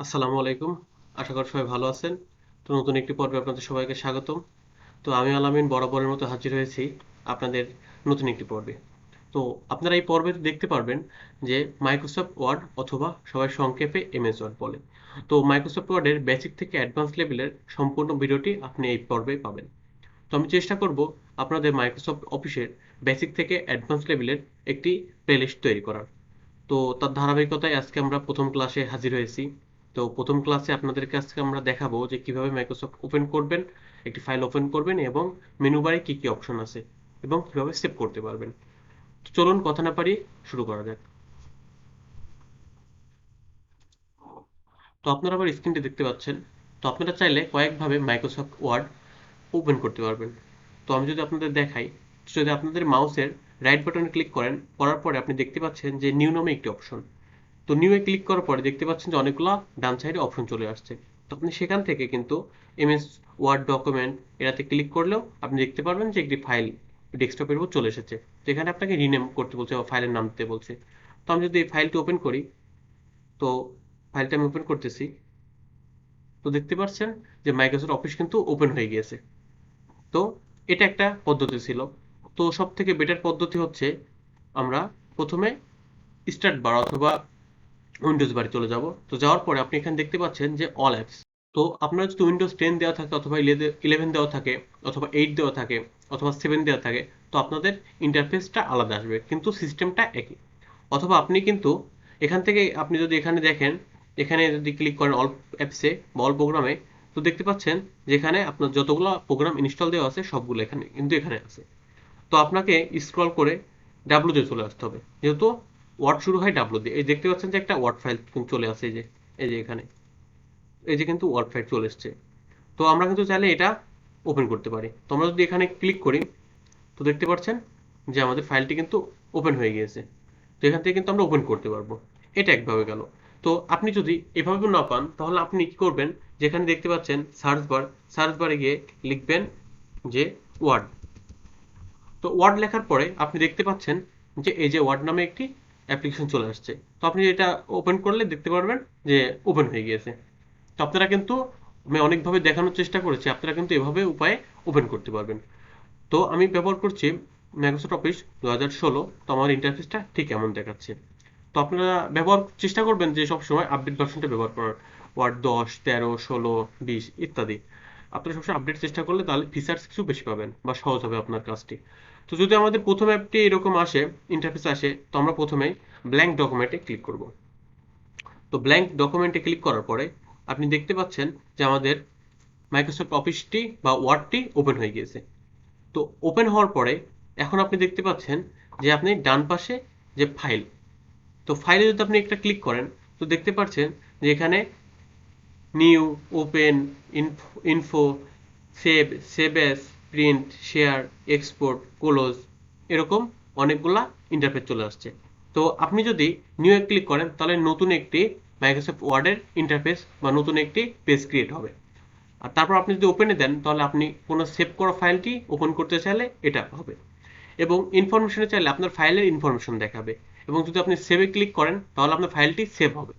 আসসালামু আলাইকুম। আশা করি সবাই ভালো আছেন। তো নতুন একটি পর্বে আপনাদের সবাইকে স্বাগতম। তো আমি আলামিন বরাবরের মতো হাজির হয়েছি আপনাদের নতুন একটি পর্বে। তো আপনারা এই পর্বে দেখতে পারবেন যে মাইক্রোসফট ওয়ার্ড অথবা সবাই সংক্ষেপে এমএস ওয়ার্ড বলে। তো মাইক্রোসফট ওয়ার্ডের বেসিক থেকে অ্যাডভান্স লেভেলের সম্পূর্ণ ভিডিওটি আপনি এই পর্বে পাবেন। তো আমি চেষ্টা করব আপনাদের মাইক্রোসফট অফিসের বেসিক থেকে অ্যাডভান্স লেভেলের একটি প্লেলিস্ট তৈরি করার। তো তার ধারাবাহিকতায় আজকে আমরা প্রথম ক্লাসে হাজির হয়েছি। তো প্রথম ক্লাসে আপনাদেরকে আজকে আমরা দেখাবো যে কিভাবে মাইক্রোসফট ওপেন করবেন, একটি ফাইল ওপেন করবেন এবং মেনু বারে কি কি অপশন আছে এবং কিভাবে সেভ করতে পারবেন। তো চলুন কথা না পারি, শুরু করা যাক। তো আপনারা আবার স্ক্রিনটি দেখতে পাচ্ছেন। তো আপনারা চাইলে কয়েকভাবে মাইক্রোসফট ওয়ার্ড ওপেন করতে পারবেন। তো আমি যদি আপনাদের দেখাই, যদি আপনাদের মাউসের রাইট বাটনে ক্লিক করার পরে আপনি দেখতে পাচ্ছেন যে নিউ নামে একটি অপশন। তো নিউ এ ক্লিক করার পরে দেখতে পাচ্ছেন যে অনেকগুলো ডান সাইডে অপশন চলে আসছে। তো আপনি সেখান থেকে কিন্তু এমএস ওয়ার্ড ডকুমেন্ট এটাতে ক্লিক করলেও আপনি দেখতে পারবেন যে একটি ফাইল ডেস্কটপের উপর চলে এসেছে। তো এখানে আপনাকে রিনেম করতে বলছে বা ফাইলের নাম দিতে বলছে। তো আমি যদি এই ফাইলটি ওপেন করি, তো ফাইলটা আমি ওপেন করতেছি। তো দেখতে পাচ্ছেন যে মাইক্রোসফট অফিস কিন্তু ওপেন হয়ে গিয়েছে। তো এটা একটা পদ্ধতি ছিল। তো সব থেকে বেটার পদ্ধতি হচ্ছে আমরা প্রথমে স্টার্ট বার অথবা উইন্ডোজ বারে চলে যাব। তো যাওয়ার পরে আপনি এখানে দেখতে পাচ্ছেন যে অল অ্যাপস। তো আপনার যদি উইন্ডোজ 10 দেওয়া থাকে অথবা 11 দেওয়া থাকে অথবা 8 দেওয়া থাকে অথবা 7 দেওয়া থাকে, তো আপনাদের ইন্টারফেসটা আলাদা আসবে কিন্তু সিস্টেমটা একই। অথবা আপনি কিন্তু এখান থেকে আপনি যদি এখানে দেখেন, এখানে যদি ক্লিক করেন অল অ্যাপসে বা অল প্রোগ্রামে, তো দেখতে পাচ্ছেন যেখানে আপনার যতগুলো প্রোগ্রাম ইনস্টল দেওয়া আছে সবগুলো এখানে কিন্তু এখানে আছে। তো আপনাকে স্ক্রল করে ডাব্লু তে চলে আসতে হবে, যেহেতু ওয়ার্ড শুরু হয় ডাব্লু দিয়ে। এই দেখতে পাচ্ছেন যে একটা ওয়ার্ড ফাইল চলে আসে, এই যে এখানে এই যে কিন্তু ওয়ার্ড ফাইল চলে এসছে। তো আমরা কিন্তু চাইলে এটা ওপেন করতে পারি। তো আমরা যদি এখানে ক্লিক করি, তো দেখতে পাচ্ছেন যে আমাদের ফাইলটি কিন্তু ওপেন হয়ে গিয়েছে। তো এখান থেকে কিন্তু আমরা ওপেন করতে পারবো। এটা একভাবে গেল। তো আপনি যদি এভাবে না পান, তাহলে আপনি কি করবেন, যেখানে দেখতে পাচ্ছেন সার্চ বারে গিয়ে লিখবেন যে ওয়ার্ড। তো ওয়ার্ড লেখার পরে আপনি দেখতে পাচ্ছেন যে এই যে ওয়ার্ড নামে একটি অ্যাপ্লিকেশন চলে আসছে। তো আপনি এটা ওপেন করলে দেখতে পারবেন যে ওপেন হয়ে গিয়েছে। তো আপনারা কিন্তু, আমি অনেকভাবে দেখানোর চেষ্টা করেছি, আপনারা কিন্তু এভাবে উপায়ে ওপেন করতে পারবেন। তো আমি ব্যবহার করছি মাইক্রোসফট অফিস 2016। তো আমার ইন্টারফেসটা ঠিক এমন দেখাচ্ছে। তো আপনারা ব্যবহার চেষ্টা করবেন যে সবসময় আপডেট ভার্সনটা ব্যবহার করার। ওয়ার্ড 10, 13, 16, 20 ইত্যাদি। আপনারা সবসময় আপডেট চেষ্টা করলে তাহলে ফিচার্স কিছু বেশি পাবেন বা সহজ হবে আপনার কাজটি। তো যদি আমাদের প্রথম অ্যাপটি এরকম আসে, ইন্টারফেস আসে, তো আমরা প্রথমেই ব্ল্যাঙ্ক ডকুমেন্টে ক্লিক করব। তো ব্ল্যাঙ্ক ডকুমেন্টে ক্লিক করার পরে আপনি দেখতে পাচ্ছেন যে আমাদের মাইক্রোসফট অফিসটি বা ওয়ার্ডটি ওপেন হয়ে গিয়েছে। তো ওপেন হওয়ার পরে এখন আপনি দেখতে পাচ্ছেন যে আপনি ডান পাশে যে ফাইল, তো ফাইলে যদি আপনি একটা ক্লিক করেন, তো দেখতে পাচ্ছেন যে এখানে new, open, info, save, save as, print, share, export, close, এরকম অনেকগুলা ইন্টারফেস চলে আসছে। তো আপনি যদি নিউ এ ক্লিক করেন, তাহলে নতুন একটি মাইক্রোসফট ওয়ার্ডের ইন্টারফেস বা নতুন একটি পেজ ক্রিয়েট হবে। আর তারপর আপনি যদি ওপেনে দেন, তাহলে আপনি কোনো সেভ করা ফাইলটি ওপেন করতে চাইলে এটা হবে। এবং ইনফরমেশনে চাইলে আপনার ফাইলের ইনফরমেশন দেখাবে। এবং যদি আপনি সেভে ক্লিক করেন, তাহলে আপনার ফাইলটি সেভ হবে।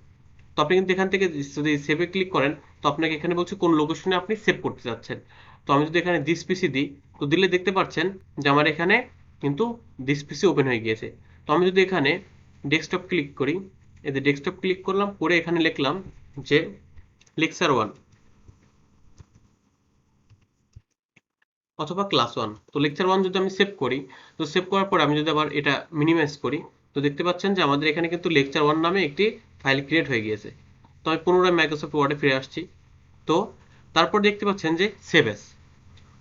তো আপনি কিন্তু এখান থেকে যদি সেভে ক্লিক করেন, তো আপনাকে এখানে বলছে কোন লোকেশনে আপনি সেভ করতে চাচ্ছেন। তো আমি যদি এখানে দিস পিসি দিই, তো দিলে দেখতে পাচ্ছেন যে আমার এখানে কিন্তু দিস পিসি ওপেন হয়ে গিয়েছে। তো আমি যদি এখানে ডেস্কটপ ক্লিক করি, এই যে ডেস্কটপ ক্লিক করলাম, করে এখানে লিখলাম যে লেকচার 1 অথবা ক্লাস 1। তো লেকচার 1 যদি আমি সেভ করি, তো সেভ করার পরে আমি যদি আবার এটা মিনিমাইজ করি, তো দেখতে পাচ্ছেন যে আমাদের এখানে কিন্তু লেকচার 1 নামে একটি ফাইল ক্রিয়েট হয়ে গিয়েছে। তো আমি পুনরায় মাইক্রোসফট ওয়ার্ডে ফিরে আসছি। তো তারপর দেখতে পাচ্ছেন যে সেভ এস।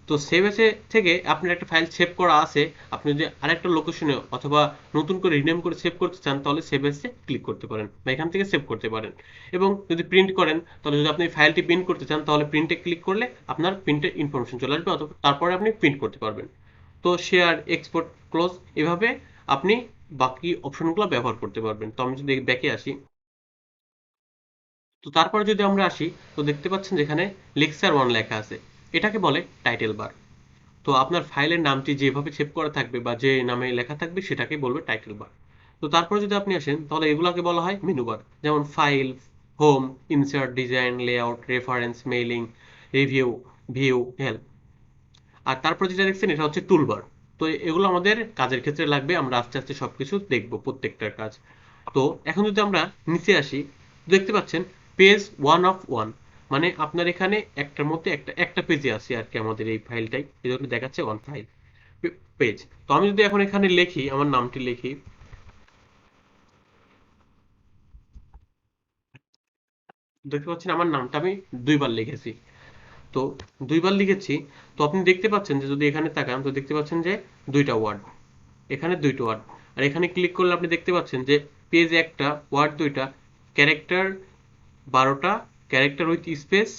তো সেভ এসে থেকে আপনার একটা ফাইল সেভ করা আছে, আপনি যদি আরেকটা লোকেশনে অথবা নতুন করে রিনেম করে সেভ করতে চান, তাহলে সেভ এসে ক্লিক করতে পারেন বা এখান থেকে সেভ করতে পারেন। এবং যদি প্রিন্ট করেন, তাহলে যদি আপনি ফাইলটি প্রিন্ট করতে চান, তাহলে প্রিন্টে ক্লিক করলে আপনার প্রিন্টের ইনফরমেশন চলে আসবে, অথবা তারপরে আপনি প্রিন্ট করতে পারবেন। তো শেয়ার, এক্সপোর্ট, ক্লোজ, এভাবে আপনি বাকি অপশনগুলো ব্যবহার করতে পারবেন। তো আমি যদি ব্যাকে আসি, তো তারপরে যদি আমরা আসি, তো দেখতে পাচ্ছেন যেখানে লেকচার 1 লেখা আছে, এটাকে বলে টাইটেল বার। তো আপনার ফাইলের নামটি যেভাবে সেভ করা থাকবে বা যে নামে লেখা থাকবে সেটাকে বলবে টাইটেল বার। তো তারপরে যদি আপনি আসেন, তাহলে এগুলাকে বলা হয় মেনু বার, যেমন file, home, insert, design, layout, reference, mailing, review, view, help. আর তারপর যেটা দেখছেন এটা হচ্ছে টুলবার। তো এগুলো আমাদের কাজের ক্ষেত্রে লাগবে, আমরা আস্তে আস্তে সবকিছু দেখব প্রত্যেকটার কাজ। তো এখন যদি আমরা নিচে আসি, দেখতে পাচ্ছেন পেজ 1 of 1, মানে আপনার এখানে একটার মধ্যে একটা একটা পেজে আছে আর কি আমাদের এই ফাইলটাই, এই জন্য দেখাচ্ছে ওয়ান ফাইল পেজ। তো আমি যদি এখন এখানে লিখি, আমার নামটি লিখি, দেখতে পাচ্ছেন আমার নামটা আমি দুইবার লিখেছি। তো দুইবার লিখেছি, তো আপনি দেখতে পাচ্ছেন যে যদি এখানে তাকান তো দেখতে পাচ্ছেন যে দুইটা ওয়ার্ড, এখানে দুইটা ওয়ার্ড। আর এখানে ক্লিক করলে আপনি দেখতে পাচ্ছেন যে পেজ একটা, ওয়ার্ড দুইটা, ক্যারেক্টার 12টা, ক্যারেক্টার উইথ স্পেস,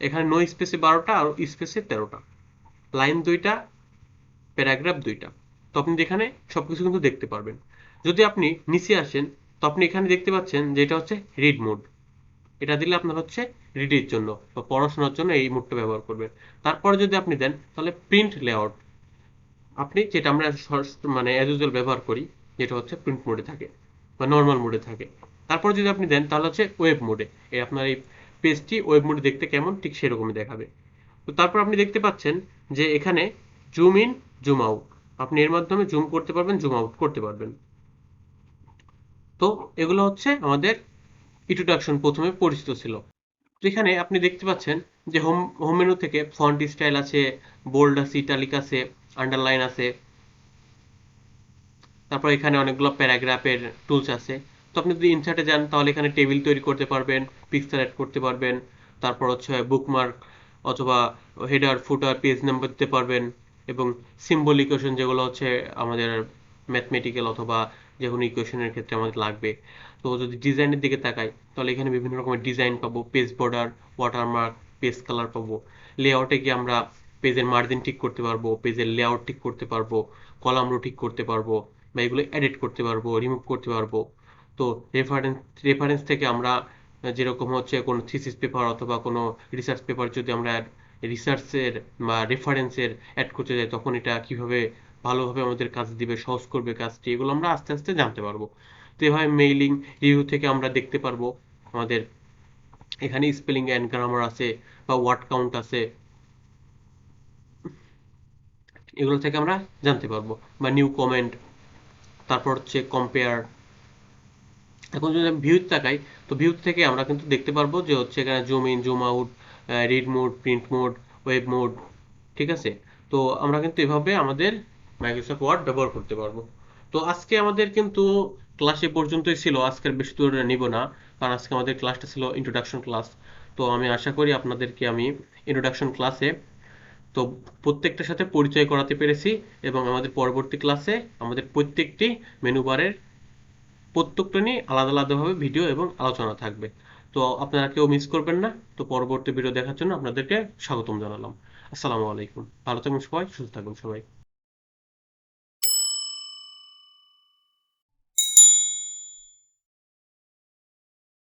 এখানে নো স্পেসে 12টা আর স্পেসে 13টা, লাইন দুইটা, প্যারাগ্রাফ দুইটা। তো আপনি এখানে সবকিছু কিন্তু দেখতে পারবেন। যদি আপনি নিচে আসেন তো আপনি এখানে দেখতে পাচ্ছেন যে এটা হচ্ছে রিড মোড। এটা দিলে আপনার হচ্ছে রিডের জন্য বা পড়াশোনার জন্য এই মোডটা ব্যবহার করবেন। তারপরে যদি আপনি দেন তাহলে প্রিন্ট লেআউট, আপনি যেটা আমরা মানে অ্যাজ ইউজুয়াল ব্যবহার করি, যেটা হচ্ছে প্রিন্ট মোডে থাকে বা নর্মাল মোডে থাকে। তারপর যদি আপনি দেন তাহলে হচ্ছে ওয়েব মোডে, এই আপনার এই পেজটি ওয়েব মোডে দেখতে কেমন ঠিক সেরকমই দেখাবে। তো তারপর আপনি দেখতে পাচ্ছেন যে এখানে জুম ইন, জুম আউট, আপনি এর মাধ্যমে জুম করতে পারবেন, জুম আউট করতে পারবেন। তো এগুলো হচ্ছে আমাদের ইন্ট্রোডাকশন, প্রথমে পরিচিত ছিল। তো এখানে আপনি দেখতে পাচ্ছেন যে হোম হোম মেনু থেকে ফন্ট স্টাইল আছে, বোল্ড আছে, ইটালিক আছে, আন্ডারলাইন আছে, তারপর এখানে অনেকগুলো প্যারাগ্রাফের টুলস আছে। তো আপনি যদি ইনসার্টে যান তাহলে এখানে টেবিল তৈরি করতে পারবেন, পিকচার অ্যাড করতে পারবেন, তারপর হচ্ছে বুকমার্ক অথবা হেডার, ফুটার, পেজ নাম্বার দিতে পারবেন, এবং সিম্বল ইকুয়েশন যেগুলো হচ্ছে আমাদের ম্যাথমেটিক্যাল অথবা যে কোনো ইকুয়েশনের ক্ষেত্রে আমাদের লাগবে। তো যদি ডিজাইনের দিকে তাকাই তাহলে এখানে বিভিন্ন রকমের ডিজাইন পাবো, page border, watermark, page colour পাবো। লেআউটে গিয়ে আমরা পেজের মার্জিন ঠিক করতে পারবো, পেজের লেআউট ঠিক করতে পারবো, কলাম রো ঠিক করতে পারবো, বা এগুলো এডিট করতে পারবো, রিমুভ করতে পারবো। তো রেফারেন্স রেফারেন্স থেকে আমরা যেরকম হচ্ছে কোনো থিসিস পেপার অথবা কোনো রিসার্চ পেপার যদি আমরা রিসার্চের বা রেফারেন্সের অ্যাড করতে যাই তখন এটা কিভাবে ভালোভাবে আমাদের কাজ দিবে, সহজ করবে কাজটি, এগুলো আমরা আস্তে আস্তে জানতে পারবো। তো এভাবে মেইলিং, রিভিউ থেকে আমরা দেখতে পারবো আমাদের এখানে স্পেলিং অ্যান্ড গ্রামার আছে বা ওয়ার্ড কাউন্ট আছে, এগুলো থেকে আমরা জানতে পারবো, বা নিউ কমেন্ট, তারপর হচ্ছে কম্পেয়ার। এখন যদি আমি ভিউ তাকাই তো ভিউ থেকে আমরা কিন্তু দেখতে পারবো যে হচ্ছে এখানে zoom in, zoom out, read mode, print mode, web mode, ঠিক আছে। তো আমরা কিন্তু এভাবে আমাদের মাইক্রোসফট ওয়ার্ড ব্যবহার করতে পারবো। তো আজকে আমাদের কিন্তু ক্লাস এ পর্যন্তই ছিল, আজকের বেশি দূর নিব না, কারণ আজকে আমাদের ক্লাসটা ছিল ইন্ট্রোডাকশন ক্লাস। তো আমি আশা করি আপনাদেরকে আমি ইন্ট্রোডাকশন ক্লাসে তো প্রত্যেকটার সাথে পরিচয় করাতে পেরেছি, এবং আমাদের পরবর্তী ক্লাসে আমাদের প্রত্যেকটি মেনু বারের প্রত্যেকটা নিয়ে আলাদা আলাদাভাবে ভিডিও এবং আলোচনা থাকবে। তো আপনারা কেউ মিস করবেন না। তো পরবর্তী ভিডিও দেখার জন্য আপনাদেরকে স্বাগতম জানালাম। আসসালামু আলাইকুম, ভালো থাকবেন সবাই, সুস্থ থাকবেন সবাই।